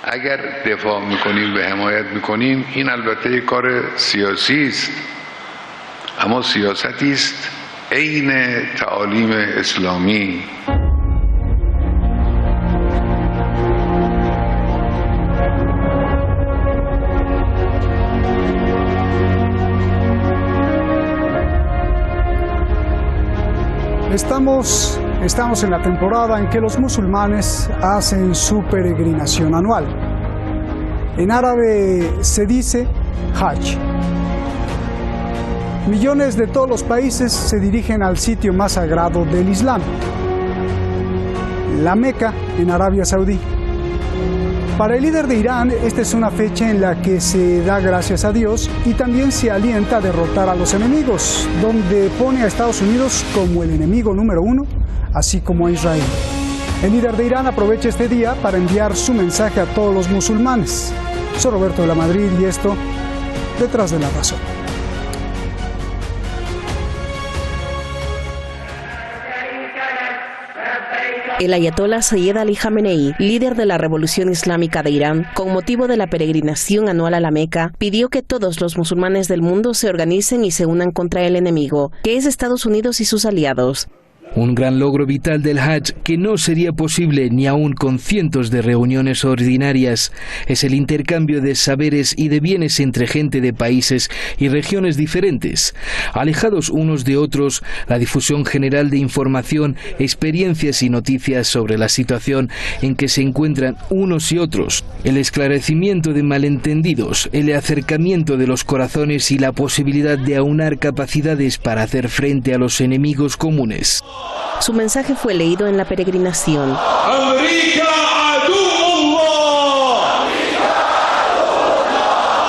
اگر دفاع میکنیم و حمایت میکنیم این البته یک کار سیاسی است، اما سیاستی است عین تعالیم اسلامی. Estamos en la temporada en que los musulmanes hacen su peregrinación anual. En árabe se dice Hajj. Millones de todos los países se dirigen al sitio más sagrado del Islam, la Meca en Arabia Saudí. Para el líder de Irán, esta es una fecha en la que se da gracias a Dios y también se alienta a derrotar a los enemigos, donde pone a Estados Unidos como el enemigo número 1, así como a Israel. El líder de Irán aprovecha este día para enviar su mensaje a todos los musulmanes. Soy Roberto de la Madrid y esto, Detrás de la Razón. El ayatolá Sayyed Ali Jamenei, líder de la Revolución Islámica de Irán, con motivo de la peregrinación anual a la Meca, pidió que todos los musulmanes del mundo se organicen y se unan contra el enemigo, que es Estados Unidos y sus aliados. Un gran logro vital del Hajj que no sería posible ni aún con cientos de reuniones ordinarias es el intercambio de saberes y de bienes entre gente de países y regiones diferentes. Alejados unos de otros, la difusión general de información, experiencias y noticias sobre la situación en que se encuentran unos y otros, el esclarecimiento de malentendidos, el acercamiento de los corazones y la posibilidad de aunar capacidades para hacer frente a los enemigos comunes. Su mensaje fue leído en la peregrinación.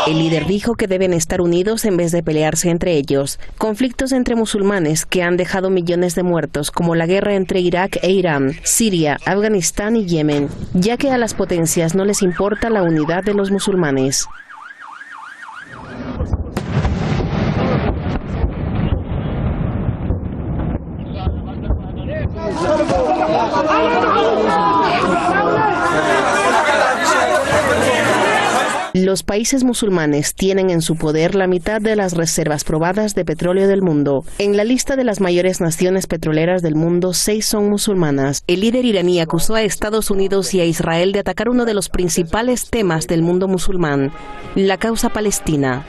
El líder dijo que deben estar unidos en vez de pelearse entre ellos. Conflictos entre musulmanes que han dejado millones de muertos, como la guerra entre Irak e Irán, Siria, Afganistán y Yemen, ya que a las potencias no les importa la unidad de los musulmanes. Los países musulmanes tienen en su poder la mitad de las reservas probadas de petróleo del mundo. En la lista de las mayores naciones petroleras del mundo, 6 son musulmanas. El líder iraní acusó a Estados Unidos y a Israel de atacar uno de los principales temas del mundo musulmán, la causa palestina.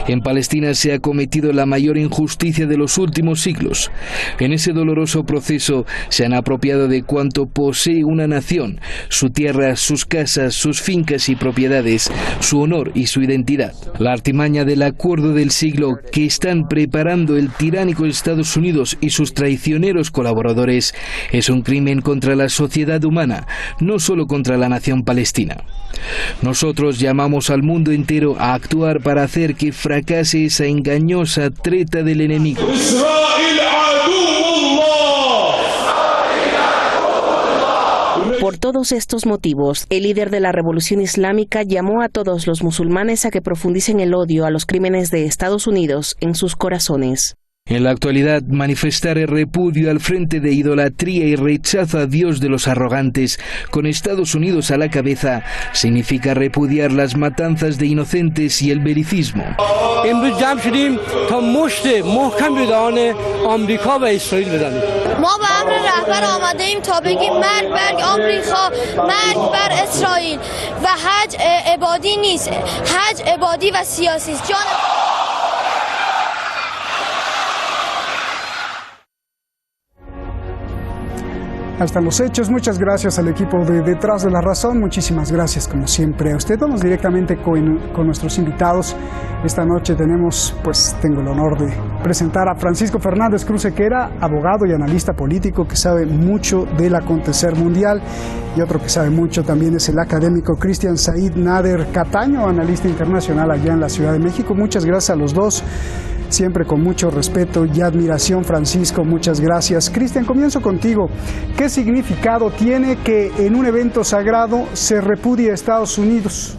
En Palestina se ha cometido la mayor injusticia de los últimos siglos. En ese doloroso proceso se han apropiado de cuanto posee una nación, su tierra, sus casas, sus fincas y propiedades, su honor y su identidad. La artimaña del acuerdo del siglo que están preparando el tiránico Estados Unidos y sus traicioneros colaboradores es un crimen contra la sociedad humana, no solo contra la nación palestina. Nosotros llamamos al mundo entero a actuar para hacer que fracase esa engañosa treta del enemigo. Por todos estos motivos, el líder de la Revolución Islámica llamó a todos los musulmanes a que profundicen el odio a los crímenes de Estados Unidos en sus corazones. En la actualidad, manifestar el repudio al frente de idolatría y rechazo a Dios de los arrogantes, con Estados Unidos a la cabeza, significa repudiar las matanzas de inocentes y el belicismo. ما به امر رهبر آمده ایم تا بگیم مرگ بر آمریکا، مرگ بر اسرائیل و حج عبادی نیست، حج عبادی و سیاسی است. Ahí están los hechos. Muchas gracias al equipo de Detrás de la Razón. Muchísimas gracias, como siempre, a usted. Vamos directamente con nuestros invitados. Esta noche tengo el honor de presentar a Francisco Fernández Cruz Sequera, abogado y analista político que sabe mucho del acontecer mundial. Y otro que sabe mucho también es el académico Cristian Said Nader Cataño, analista internacional allá en la Ciudad de México. Muchas gracias a los dos. Siempre con mucho respeto y admiración, Francisco, muchas gracias. Cristian, comienzo contigo. ¿Qué significado tiene que en un evento sagrado se repudie a Estados Unidos?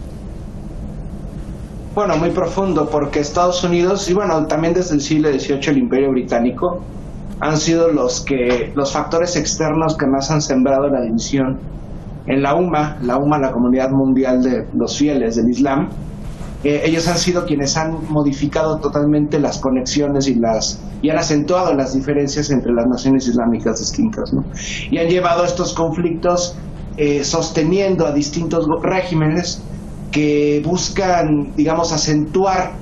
Bueno, muy profundo, porque Estados Unidos, y bueno, también desde el siglo XVIII el Imperio Británico, han sido los factores externos que más han sembrado la división en la UMA, la Comunidad Mundial de los Fieles del Islam. Ellos han sido quienes han modificado totalmente las conexiones y han acentuado las diferencias entre las naciones islámicas distintas, ¿no? Y han llevado estos conflictos sosteniendo a distintos regímenes que buscan, digamos, acentuar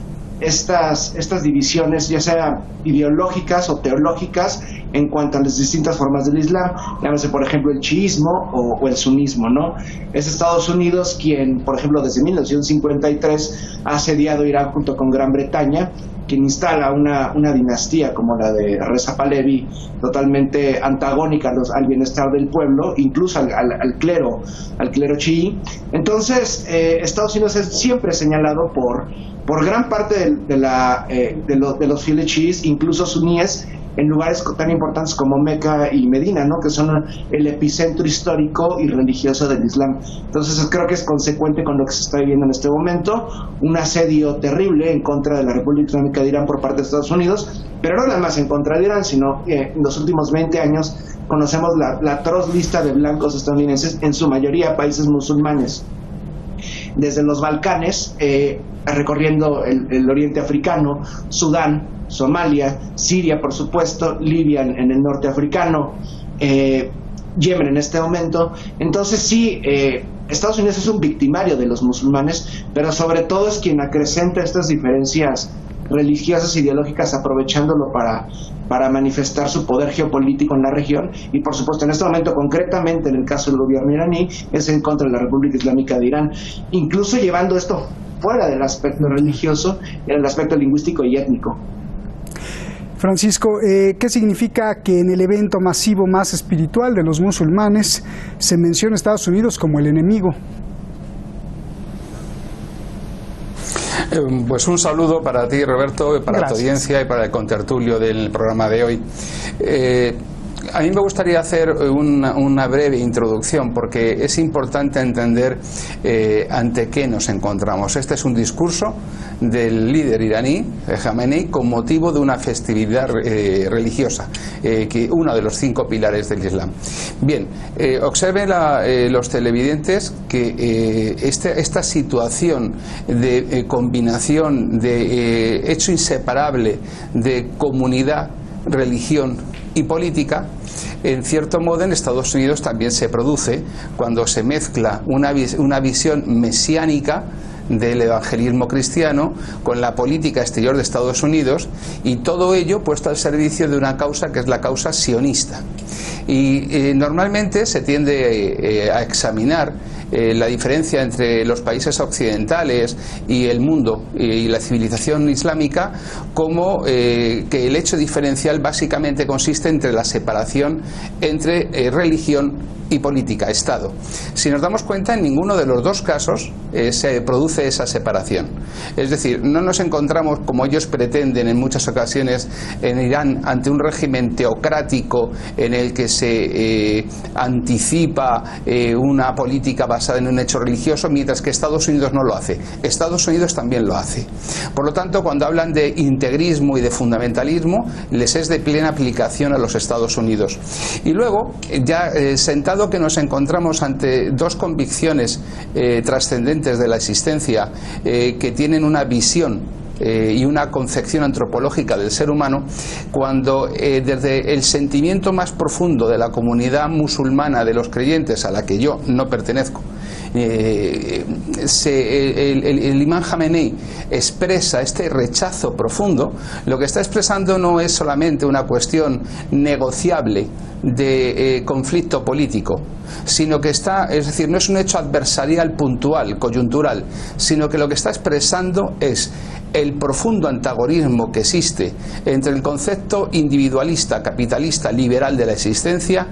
estas divisiones, ya sea ideológicas o teológicas, en cuanto a las distintas formas del Islam. Llámese, por ejemplo, el chiismo o el sunismo, ¿no? Es Estados Unidos quien, por ejemplo, desde 1953 ha asediado Irán junto con Gran Bretaña, quien instala una dinastía como la de Reza Pahlavi, totalmente antagónica al bienestar del pueblo, incluso al clero chií. Entonces, Estados Unidos es siempre señalado por gran parte de los fieles chiíes, incluso suníes, en lugares tan importantes como Meca y Medina, ¿no? Que son el epicentro histórico y religioso del Islam. Entonces creo que es consecuente con lo que se está viviendo en este momento, un asedio terrible en contra de la República Islámica de Irán por parte de Estados Unidos, pero no nada más en contra de Irán, sino en los últimos 20 años conocemos la atroz lista de blancos estadounidenses, en su mayoría países musulmanes, desde los Balcanes, recorriendo el oriente africano, Sudán, Somalia, Siria, por supuesto, Libia en el norte africano, Yemen en este momento. Entonces sí, Estados Unidos es un victimario de los musulmanes, pero sobre todo es quien acrecenta estas diferencias religiosas e ideológicas, aprovechándolo para manifestar su poder geopolítico en la región. Y por supuesto, en este momento, concretamente en el caso del gobierno iraní, es en contra de la República Islámica de Irán, incluso llevando esto fuera del aspecto religioso, en el aspecto lingüístico y étnico. Francisco, ¿qué significa que en el evento masivo más espiritual de los musulmanes se menciona a Estados Unidos como el enemigo? Pues un saludo para ti, Roberto, para Gracias. Tu audiencia y para el contertulio del programa de hoy. A mí me gustaría hacer una breve introducción, porque es importante entender ante qué nos encontramos. Este es un discurso del líder iraní, Jamenei, con motivo de una festividad religiosa, uno de los 5 pilares del Islam. Bien, observen los televidentes que esta situación de combinación de hecho inseparable de comunidad, religión y política, en cierto modo en Estados Unidos también se produce cuando se mezcla una visión mesiánica del evangelismo cristiano con la política exterior de Estados Unidos, y todo ello puesto al servicio de una causa que es la causa sionista. Y normalmente se tiende a examinar la diferencia entre los países occidentales y el mundo y la civilización islámica como que el hecho diferencial básicamente consiste entre la separación entre religión y política, Estado. Si nos damos cuenta, en ninguno de los dos casos se produce esa separación. Es decir, no nos encontramos, como ellos pretenden en muchas ocasiones en Irán, ante un régimen teocrático en el que se anticipa una política basada en un hecho religioso, mientras que Estados Unidos no lo hace. Estados Unidos también lo hace. Por lo tanto, cuando hablan de integrismo y de fundamentalismo, les es de plena aplicación a los Estados Unidos. Y luego, ya sentado que nos encontramos ante dos convicciones trascendentes de la existencia que tienen una visión y una concepción antropológica del ser humano, cuando desde el sentimiento más profundo de la comunidad musulmana de los creyentes, a la que yo no pertenezco, el imán Jamenei expresa este rechazo profundo, lo que está expresando no es solamente una cuestión negociable de conflicto político, sino que es decir, no es un hecho adversarial puntual, coyuntural, sino que lo que está expresando es el profundo antagonismo que existe entre el concepto individualista, capitalista, liberal de la existencia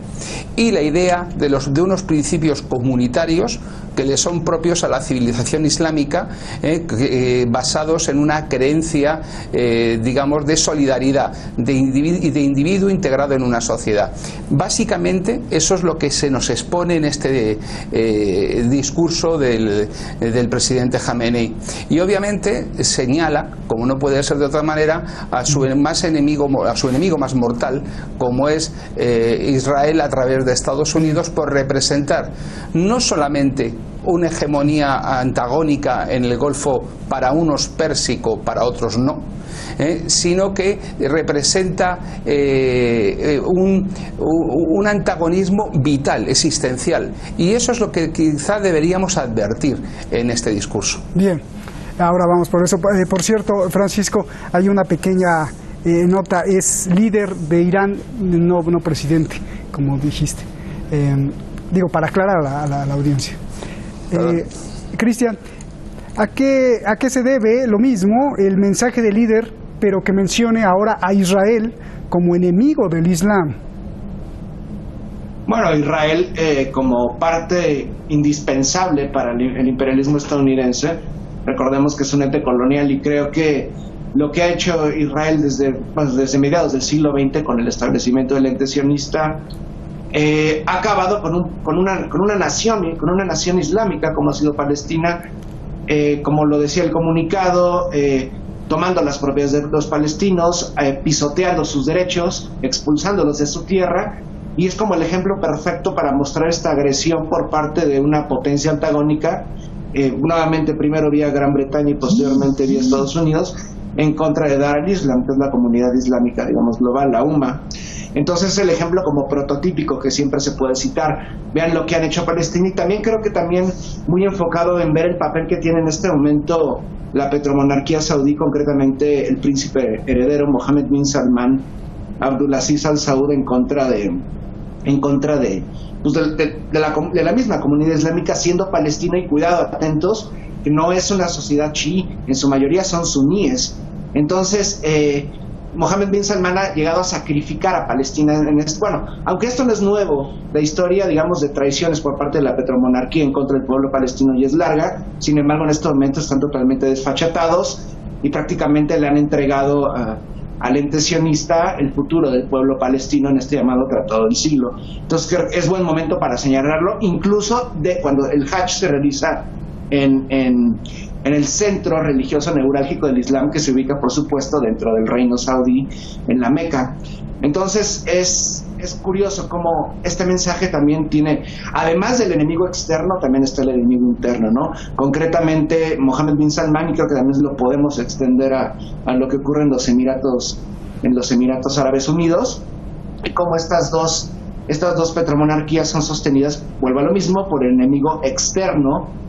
y la idea de unos principios comunitarios que le son propios a la civilización islámica, basados en una creencia, digamos, de solidaridad, de individuo integrado en una sociedad. Básicamente, eso es lo que se nos expone en este discurso del presidente Jamenei. Y obviamente señala, como no puede ser de otra manera, a su enemigo más mortal, como es Israel a través de Estados Unidos, por representar no solamente una hegemonía antagónica en el Golfo, para unos pérsico, para otros no, sino que representa un antagonismo vital, existencial, y eso es lo que quizá deberíamos advertir en este discurso. Bien, ahora vamos por eso. Por cierto, Francisco, hay una pequeña nota, es líder de Irán, no presidente, como dijiste. Digo, para aclarar a la audiencia. Cristian, ¿a qué se debe lo mismo el mensaje del líder, pero que mencione ahora a Israel como enemigo del Islam? Bueno, Israel como parte indispensable para el imperialismo estadounidense, recordemos que es un ente colonial, y creo que lo que ha hecho Israel desde mediados del siglo XX con el establecimiento del ente sionista ha acabado con una nación islámica como ha sido Palestina, como lo decía el comunicado, tomando las propiedades de los palestinos, pisoteando sus derechos, expulsándolos de su tierra, y es como el ejemplo perfecto para mostrar esta agresión por parte de una potencia antagónica, nuevamente primero vía Gran Bretaña y posteriormente vía Estados Unidos, en contra de Dar al-Islam, que es la comunidad islámica, digamos, global, la UMA. Entonces es el ejemplo como prototípico que siempre se puede citar. Vean lo que han hecho Palestina, y también creo que también muy enfocado en ver el papel que tiene en este momento la petromonarquía saudí, concretamente el príncipe heredero Mohammed bin Salman Abdulaziz Al Saud, en contra de la misma comunidad islámica, siendo Palestina, y cuidado, atentos, que no es una sociedad chií, en su mayoría son suníes. Entonces Mohammed bin Salman ha llegado a sacrificar a Palestina bueno, aunque esto no es nuevo, la historia, digamos, de traiciones por parte de la petromonarquía en contra del pueblo palestino ya es larga. Sin embargo, en estos momentos están totalmente desfachatados y prácticamente le han entregado al ente sionista el futuro del pueblo palestino en este llamado Tratado del Siglo. Entonces creo que es buen momento para señalarlo, incluso de cuando el Hajj se realiza en el centro religioso neurálgico del Islam, que se ubica, por supuesto, dentro del reino saudí, en la Meca. Entonces es curioso cómo este mensaje también tiene, además del enemigo externo, también está el enemigo interno, ¿no? Concretamente Mohammed bin Salman, y creo que también lo podemos extender a lo que ocurre en los Emiratos Árabes Unidos, y cómo estas dos petromonarquías son sostenidas, vuelvo a lo mismo, por el enemigo externo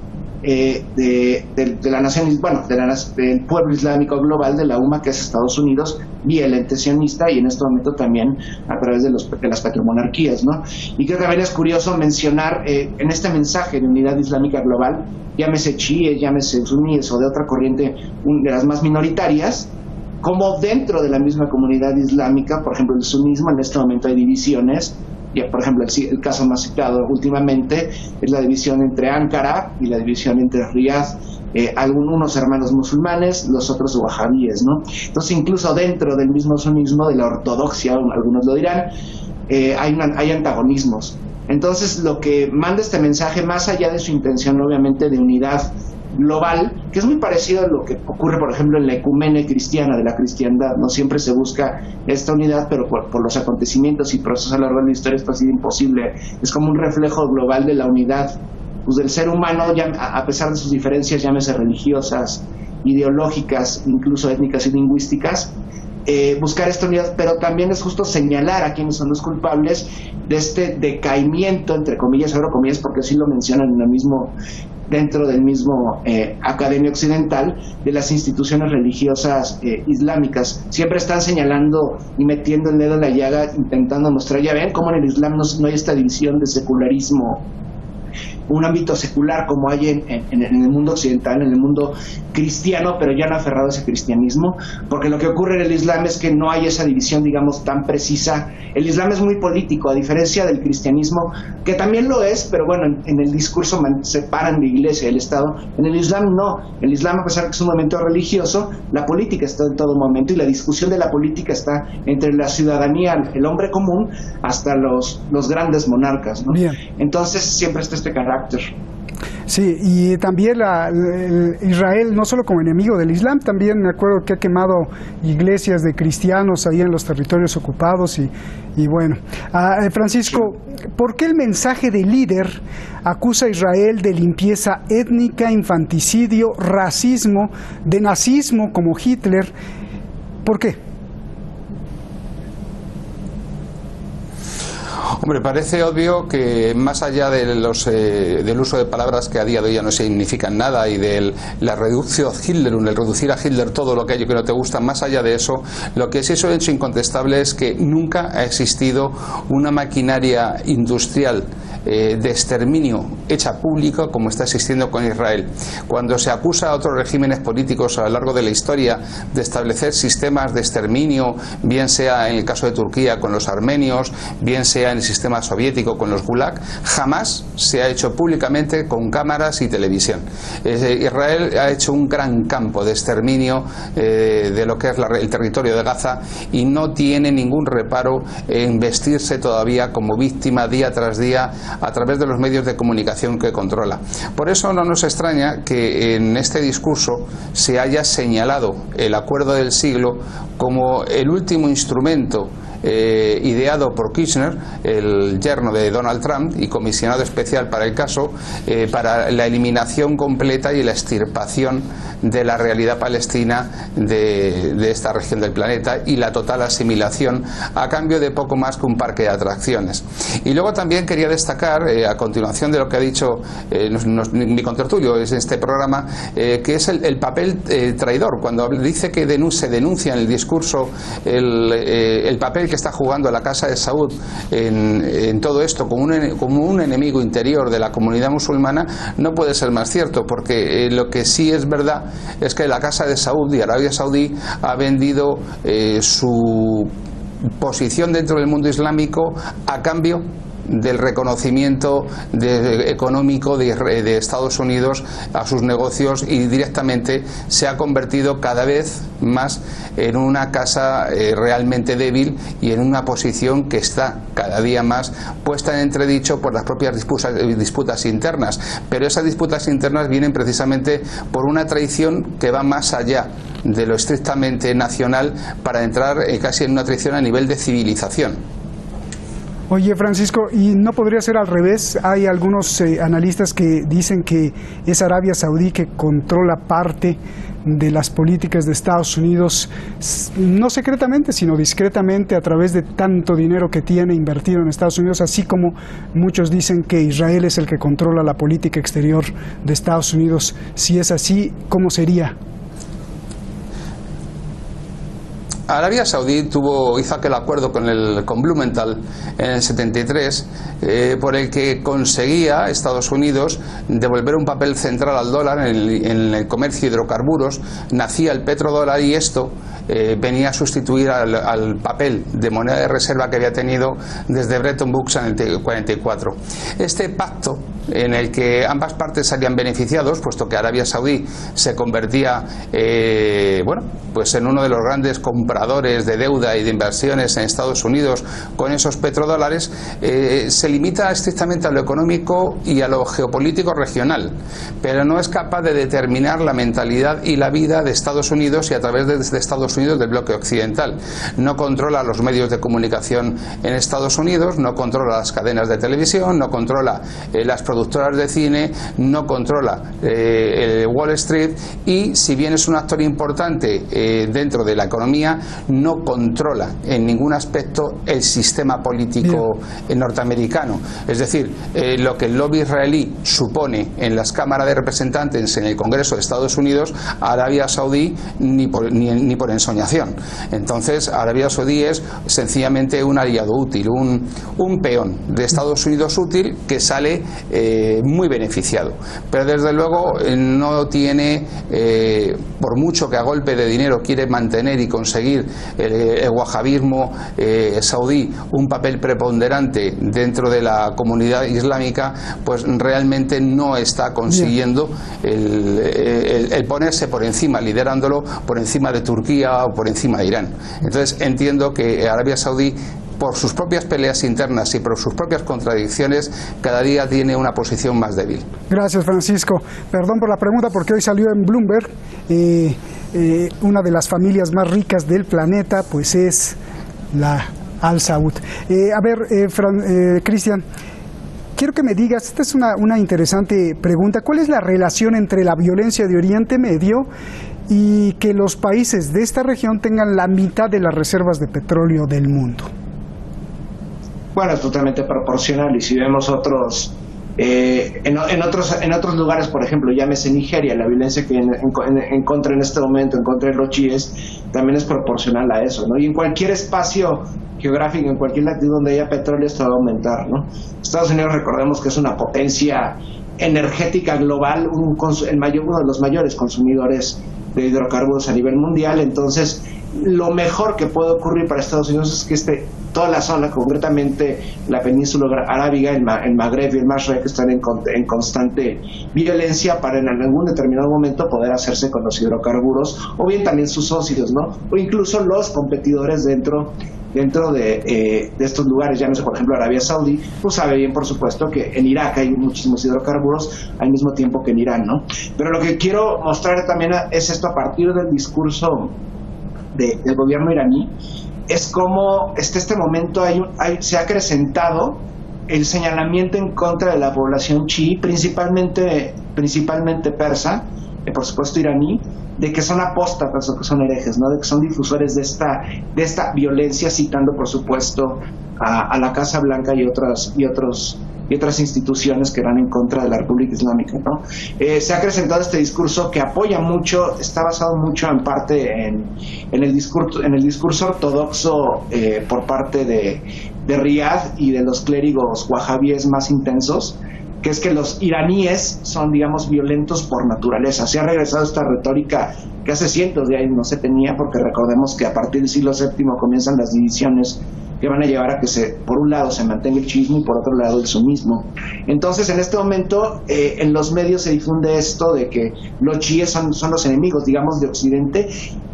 de la nación, bueno, del pueblo islámico global, de la UMA, que es Estados Unidos, vía el ente sionista, y en este momento también a través de las petromonarquías, ¿no? Y creo que también es curioso mencionar en este mensaje de unidad islámica global, llámese chiíes, llámese suníes o de otra corriente, de las más minoritarias, como dentro de la misma comunidad islámica, por ejemplo, el sunismo, en este momento hay divisiones. Por ejemplo, el caso más citado últimamente es la división entre Ankara y la división entre Riyadh, algunos hermanos musulmanes, los otros wahabíes, ¿no? Entonces, incluso dentro del mismo sunismo, de la ortodoxia, algunos lo dirán, hay antagonismos. Entonces, lo que manda este mensaje, más allá de su intención, obviamente, de unidad global, que es muy parecido a lo que ocurre, por ejemplo, en la ecumene cristiana de la cristiandad, no siempre se busca esta unidad, pero por los acontecimientos y procesos a lo largo de la historia esto ha sido imposible. Es como un reflejo global de la unidad, pues, del ser humano, ya, a pesar de sus diferencias, llámese religiosas, ideológicas, incluso étnicas y lingüísticas, buscar esta unidad, pero también es justo señalar a quienes son los culpables de este decaimiento, entre comillas, abro comillas, porque así lo mencionan dentro del mismo Academia Occidental, de las instituciones religiosas islámicas. Siempre están señalando y metiendo el dedo en la llaga, intentando mostrar, ya ven cómo en el Islam no hay esta división de secularismo un ámbito secular como hay en el mundo occidental, en el mundo cristiano, pero ya no aferrado a ese cristianismo, porque lo que ocurre en el Islam es que no hay esa división, digamos, tan precisa. El Islam es muy político, a diferencia del cristianismo, que también lo es, pero bueno, en el discurso separan la iglesia y el Estado. En el Islam no. El Islam, a pesar de que es un movimiento religioso, la política está en todo momento, y la discusión de la política está entre la ciudadanía, el hombre común, hasta los grandes monarcas, ¿no? Bien. Entonces siempre está este carácter. Sí, y también Israel, no solo como enemigo del Islam, también me acuerdo que ha quemado iglesias de cristianos ahí en los territorios ocupados y bueno. Francisco, ¿por qué el mensaje del líder acusa a Israel de limpieza étnica, infanticidio, racismo, de nazismo como Hitler? ¿Por qué? Hombre, parece obvio que más allá de del uso de palabras que a día de hoy ya no significan nada y de la reducción a Hitler, el reducir a Hitler todo lo que hay que no te gusta, más allá de eso, lo que sí es un hecho incontestable es que nunca ha existido una maquinaria industrial de exterminio hecha pública como está existiendo con Israel. Cuando se acusa a otros regímenes políticos a lo largo de la historia de establecer sistemas de exterminio, bien sea en el caso de Turquía con los armenios, bien sea en el sistema soviético con los Gulag, jamás se ha hecho públicamente con cámaras y televisión. Israel ha hecho un gran campo de exterminio de lo que es el territorio de Gaza y no tiene ningún reparo en vestirse todavía como víctima día tras día a través de los medios de comunicación que controla. Por eso no nos extraña que en este discurso se haya señalado el acuerdo del siglo como el último instrumento ideado por Kirchner, el yerno de Donald Trump y comisionado especial para el caso, para la eliminación completa y la extirpación de la realidad palestina de esta región del planeta y la total asimilación a cambio de poco más que un parque de atracciones. Y luego también quería destacar, a continuación de lo que ha dicho mi contertulio en este programa, que es el papel traidor. Cuando dice que se denuncia en el discurso el papel que está jugando la Casa de Saud en todo esto como un enemigo interior de la comunidad musulmana, no puede ser más cierto, porque lo que sí es verdad es que la Casa de Saud y Arabia Saudí ha vendido su posición dentro del mundo islámico a cambio del reconocimiento económico de Estados Unidos a sus negocios, y directamente se ha convertido cada vez más en una casa realmente débil y en una posición que está cada día más puesta en entredicho por las propias disputas internas. Pero esas disputas internas vienen precisamente por una traición que va más allá de lo estrictamente nacional para entrar casi en una traición a nivel de civilización. Oye, Francisco, ¿y no podría ser al revés? Hay algunos analistas que dicen que es Arabia Saudí que controla parte de las políticas de Estados Unidos, no secretamente, sino discretamente, a través de tanto dinero que tiene invertido en Estados Unidos, así como muchos dicen que Israel es el que controla la política exterior de Estados Unidos. Si es así, ¿cómo sería? Arabia Saudí hizo aquel acuerdo con Blumenthal en el 73 por el que conseguía Estados Unidos devolver un papel central al dólar en el comercio de hidrocarburos. Nacía el petrodólar y esto venía a sustituir al papel de moneda de reserva que había tenido desde Bretton Woods en el 44. Este pacto, en el que ambas partes salían beneficiados, puesto que Arabia Saudí se convertía pues en uno de los grandes compradores de deuda y de inversiones en Estados Unidos con esos petrodólares, se limita estrictamente a lo económico y a lo geopolítico regional, pero no es capaz de determinar la mentalidad y la vida de Estados Unidos y a través de Estados Unidos del bloque occidental. No controla los medios de comunicación en Estados Unidos, no controla las cadenas de televisión, no controla las productoras de cine, no controla el Wall Street, y si bien es un actor importante dentro de la economía, no controla en ningún aspecto el sistema político norteamericano. Es decir, lo que el lobby israelí supone en las cámaras de representantes en el Congreso de Estados Unidos, Arabia Saudí ni por ensoñación. Entonces, Arabia Saudí es sencillamente un aliado útil, un peón de Estados Unidos útil que sale muy beneficiado. Pero desde luego no tiene, por mucho que a golpe de dinero quiere mantener y conseguir el wahabismo saudí un papel preponderante dentro de la comunidad islámica, pues realmente no está consiguiendo el ponerse por encima, liderándolo por encima de Turquía o por encima de Irán. Entonces entiendo que Arabia Saudí, por sus propias peleas internas y por sus propias contradicciones, cada día tiene una posición más débil. Gracias, Francisco. Perdón por la pregunta, porque hoy salió en Bloomberg una de las familias más ricas del planeta, pues es la Al Saud. Cristian, quiero que me digas, esta es una interesante pregunta, ¿cuál es la relación entre la violencia de Oriente Medio y que los países de esta región tengan la mitad de las reservas de petróleo del mundo? Bueno, es totalmente proporcional, y si vemos en otros lugares, por ejemplo, llámese Nigeria, la violencia que encuentra en este momento en contra de los chiíes también es proporcional a eso, ¿no? Y en cualquier espacio geográfico, en cualquier latitud donde haya petróleo, esto va a aumentar, ¿no? Estados Unidos, recordemos que es una potencia energética global, uno de los mayores consumidores de hidrocarburos a nivel mundial. Entonces, lo mejor que puede ocurrir para Estados Unidos es que toda la zona, concretamente la península arábiga, el Magreb y el Mashrek, están en constante violencia para en algún determinado momento poder hacerse con los hidrocarburos, o bien también sus socios, ¿no? O incluso los competidores dentro de estos lugares. Llámese, por ejemplo, Arabia Saudí, pues sabe bien, por supuesto, que en Irak hay muchísimos hidrocarburos al mismo tiempo que en Irán, ¿no? Pero lo que quiero mostrar también es esto a partir del discurso del gobierno iraní, es como este momento se ha acrecentado el señalamiento en contra de la población chií, principalmente persa, por supuesto iraní, de que son apóstatas o que son herejes, ¿no? De que son difusores de esta violencia, citando por supuesto a la Casa Blanca y otras instituciones que van en contra de la República Islámica, ¿no? Se ha acrecentado este discurso que apoya mucho, está basado mucho en parte en el discurso ortodoxo por parte de Riad y de los clérigos wahabíes más intensos, que es que los iraníes son, digamos, violentos por naturaleza. Se ha regresado esta retórica que hace cientos de años no se tenía, porque recordemos que a partir del siglo VII comienzan las divisiones que van a llevar a que por un lado se mantenga el chiismo y por otro lado el sunismo. Entonces, en este momento, en los medios se difunde esto de que los chiíes son los enemigos, digamos, de Occidente,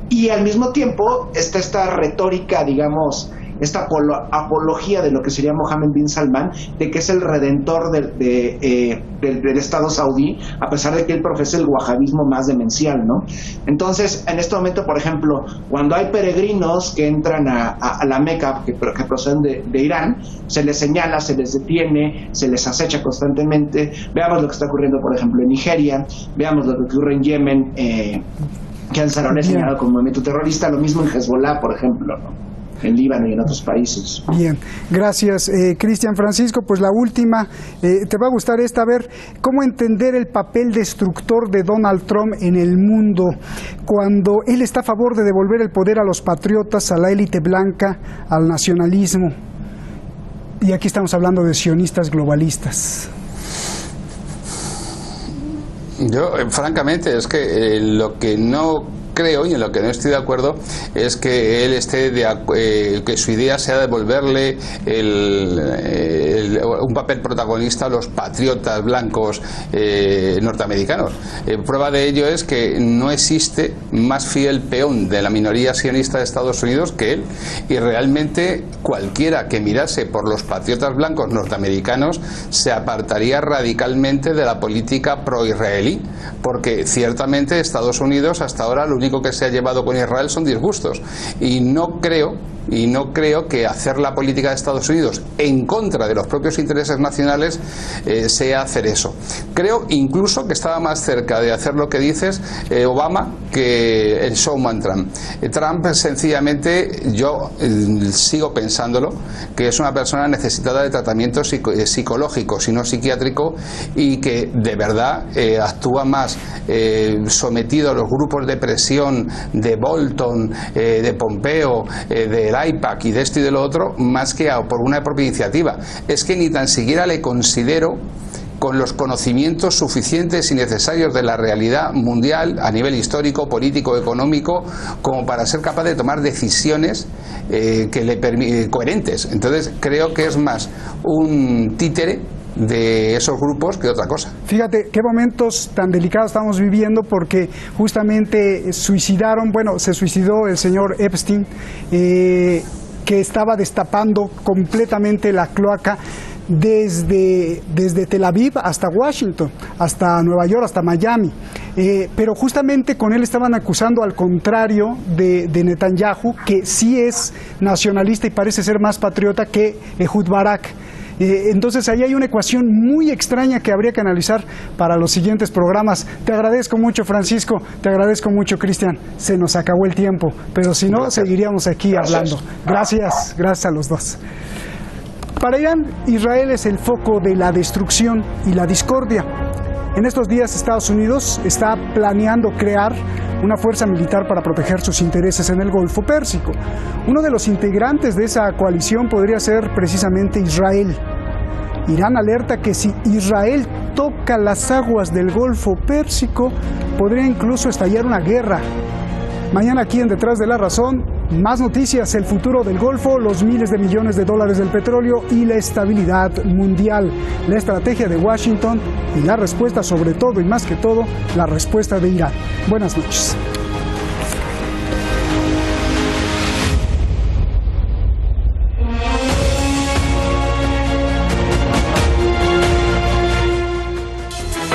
y al mismo tiempo está esta retórica, digamos, esta apología de lo que sería Mohammed bin Salman, de que es el redentor del Estado saudí, a pesar de que él profesa el wahabismo más demencial, ¿no? Entonces, en este momento, por ejemplo, cuando hay peregrinos que entran a la Meca, que proceden de Irán, se les señala, se les detiene, se les acecha constantemente. Veamos lo que está ocurriendo, por ejemplo, en Nigeria, veamos lo que ocurre en Yemen, que Ansarón es señalado como movimiento terrorista, lo mismo en Hezbollah, por ejemplo, ¿no? En Líbano y en otros países. Bien, gracias, Cristian. Francisco, pues la última, te va a gustar esta, a ver, ¿cómo entender el papel destructor de Donald Trump en el mundo cuando él está a favor de devolver el poder a los patriotas, a la élite blanca, al nacionalismo? Y aquí estamos hablando de sionistas globalistas. Yo, francamente, es que lo que no creo y en lo que no estoy de acuerdo es que él que su idea sea devolverle un papel protagonista a los patriotas blancos norteamericanos. Prueba de ello es que no existe más fiel peón de la minoría sionista de Estados Unidos que él, y realmente cualquiera que mirase por los patriotas blancos norteamericanos se apartaría radicalmente de la política pro-israelí, porque ciertamente Estados Unidos hasta ahora lo único único que se ha llevado con Israel son disgustos. Y no creo que hacer la política de Estados Unidos en contra de los propios intereses nacionales sea hacer eso. Creo incluso que estaba más cerca de hacer lo que dices Obama que el showman Trump. Trump sencillamente, yo sigo pensándolo, que es una persona necesitada de tratamiento psicológico, si no psiquiátrico, y que de verdad actúa más sometido a los grupos de presión de Bolton, de Pompeo, del IPAC y de esto y de lo otro, más que por una propia iniciativa. Es que ni tan siquiera le considero con los conocimientos suficientes y necesarios de la realidad mundial a nivel histórico, político, económico, como para ser capaz de tomar decisiones coherentes. Entonces creo que es más un títere de esos grupos que otra cosa. Fíjate qué momentos tan delicados estamos viviendo, porque justamente se suicidó el señor Epstein, que estaba destapando completamente la cloaca desde Tel Aviv hasta Washington, hasta Nueva York, hasta Miami. Pero justamente con él estaban acusando, al contrario de Netanyahu, que sí es nacionalista y parece ser más patriota que Ehud Barak. Entonces ahí hay una ecuación muy extraña que habría que analizar para los siguientes programas. Te agradezco mucho, Francisco, te agradezco mucho, Cristian. Se nos acabó el tiempo, pero si no, seguiríamos aquí hablando. Gracias a los dos. Para Irán, Israel es el foco de la destrucción y la discordia. En estos días Estados Unidos está planeando crear una fuerza militar para proteger sus intereses en el Golfo Pérsico. Uno de los integrantes de esa coalición podría ser precisamente Israel. Irán alerta que si Israel toca las aguas del Golfo Pérsico, podría incluso estallar una guerra. Mañana aquí en Detrás de la Razón, más noticias, el futuro del Golfo, los miles de millones de dólares del petróleo y la estabilidad mundial, la estrategia de Washington y la respuesta, sobre todo y más que todo, la respuesta de Irán. Buenas noches.